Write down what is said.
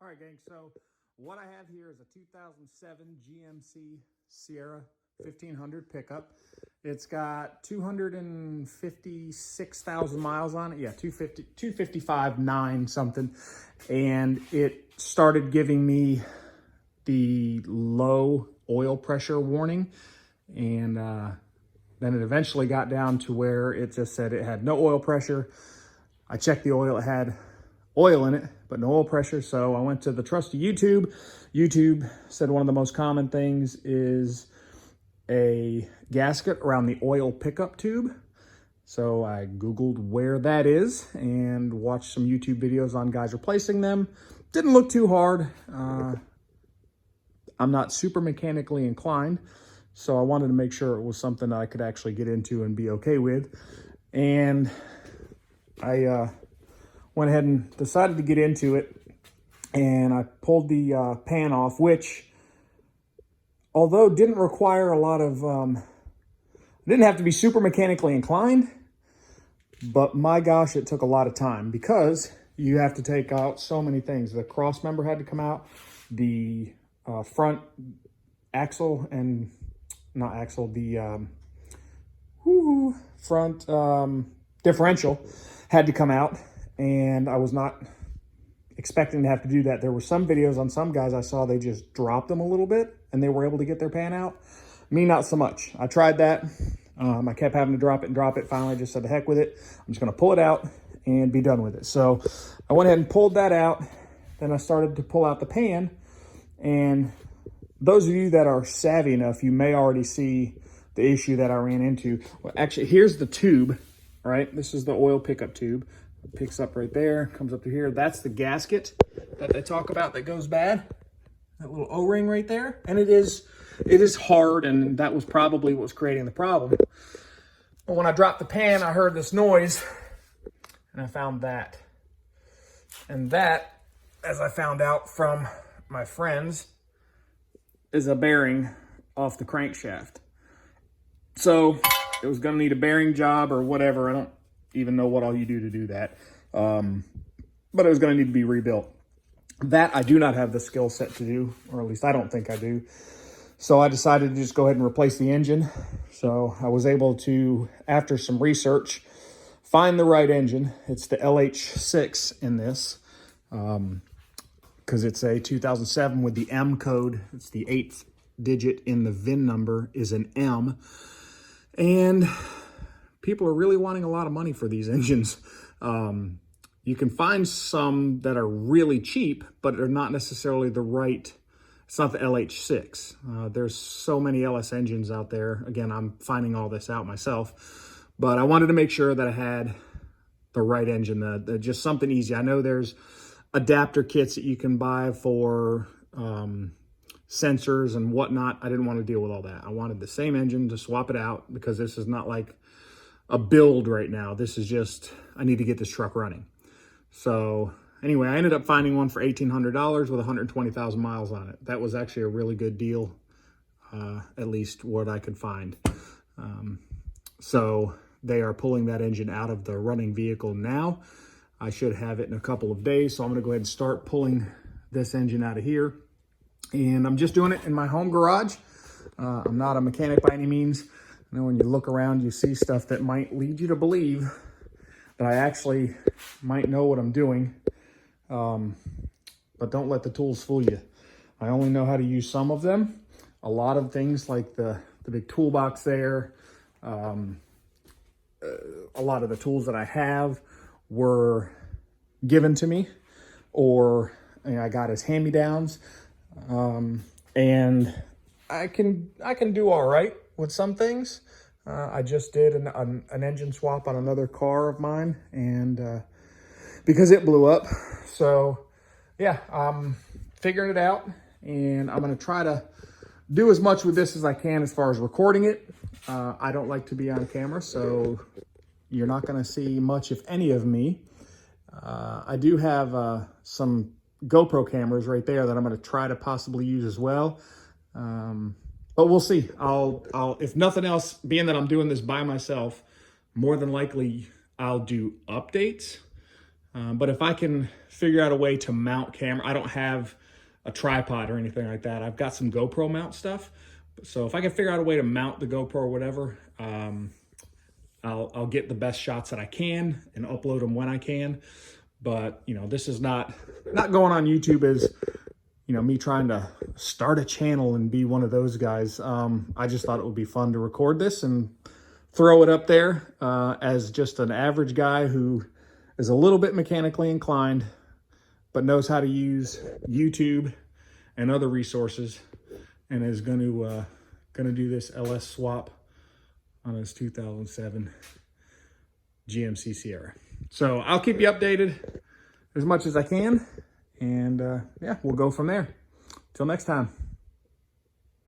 All right, gang. So what I have here is a 2007 GMC Sierra 1500 pickup. It's got 256,000 miles on it. Yeah, 255, 9 something. And it started giving me the low oil pressure warning. And then it eventually got down to where it just said it had no oil pressure. I checked the oil, it had oil in it, but no oil pressure. So I went to the trusty YouTube. YouTube said one of the most common things is a gasket around the oil pickup tube. So I Googled where that is and watched some YouTube videos on guys replacing them. Didn't look too hard. I'm not super mechanically inclined, so I wanted to make sure it was something I could actually get into and be okay with. And I went ahead and decided to get into it, and I pulled the pan off, which, although didn't require a lot of, didn't have to be super mechanically inclined, but my gosh, it took a lot of time because you have to take out so many things. The cross member had to come out, the front axle and not axle, the front differential had to come out, and I was not expecting to have to do that. There were some videos on some guys I saw, they just dropped them a little bit and they were able to get their pan out. Me, not so much. I tried that. I kept having to drop it and drop it. Finally, I just said the heck with it. I'm just going to pull it out and be done with it. So I went ahead and pulled that out. Then I started to pull out the pan. And those of you that are savvy enough, you may already see the issue that I ran into. Well, actually, here's the tube, right? This is the oil pickup tube. It picks up right there, comes up to here. That's the gasket that they talk about that goes bad. That little O-ring right there. And it is hard, and that was probably what was creating the problem. But when I dropped the pan, I heard this noise, and I found that. And that, as I found out from my friends, is a bearing off the crankshaft. So it was going to need a bearing job or whatever. I don't even know what all you do to do that. But it was going to need to be rebuilt. That I do not have the skill set to do, or at least I don't think I do. So I decided to just go ahead and replace the engine. So I was able to, after some research, find the right engine. It's the LH6 in this, because it's a 2007 with the M code. It's the 8th digit in the VIN number is an M. And people are really wanting a lot of money for these engines. You can find some that are really cheap, but are not necessarily the right. It's not the LH6. There's so many LS engines out there. Again, I'm finding all this out myself, but I wanted to make sure that I had the right engine, just something easy. I know there's adapter kits that you can buy for sensors and whatnot. I didn't want to deal with all that. I wanted the same engine to swap it out, because this is not like a build right now. This is just, I need to get this truck running. So anyway, I ended up finding one for $1,800 with 120,000 miles on it. That was actually a really good deal, at least what I could find. So they are pulling that engine out of the running vehicle now. I should have it in a couple of days. So I'm going to go ahead and start pulling this engine out of here. And I'm just doing it in my home garage. I'm not a mechanic by any means. I know when you look around, you see stuff that might lead you to believe that I actually might know what I'm doing. But don't let the tools fool you. I only know how to use some of them. A lot of things like the big toolbox there, a lot of the tools that I have were given to me, or I got as hand-me-downs. And I can do all right with some things. I just did an engine swap on another car of mine, and because it blew up. So yeah, I'm figuring it out, and I'm going to try to do as much with this as I can as far as recording it. I don't like to be on camera, so you're not going to see much, if any, of me. I do have some GoPro cameras right there that I'm going to try to possibly use as well. But we'll see. I'll, if nothing else, being that I'm doing this by myself, more than likely I'll do updates. But if I can figure out a way to mount camera, I don't have a tripod or anything like that. I've got some GoPro mount stuff. So if I can figure out a way to mount the GoPro or whatever, I'll get the best shots that I can and upload them when I can. But, you know, this is not going on YouTube as, you know, me trying to start a channel and be one of those guys. I just thought it would be fun to record this and throw it up there as just an average guy who is a little bit mechanically inclined, but knows how to use YouTube and other resources, and is going to do this LS swap on his 2007 GMC Sierra. So I'll keep you updated as much as I can, and yeah, we'll go from there. Till next time.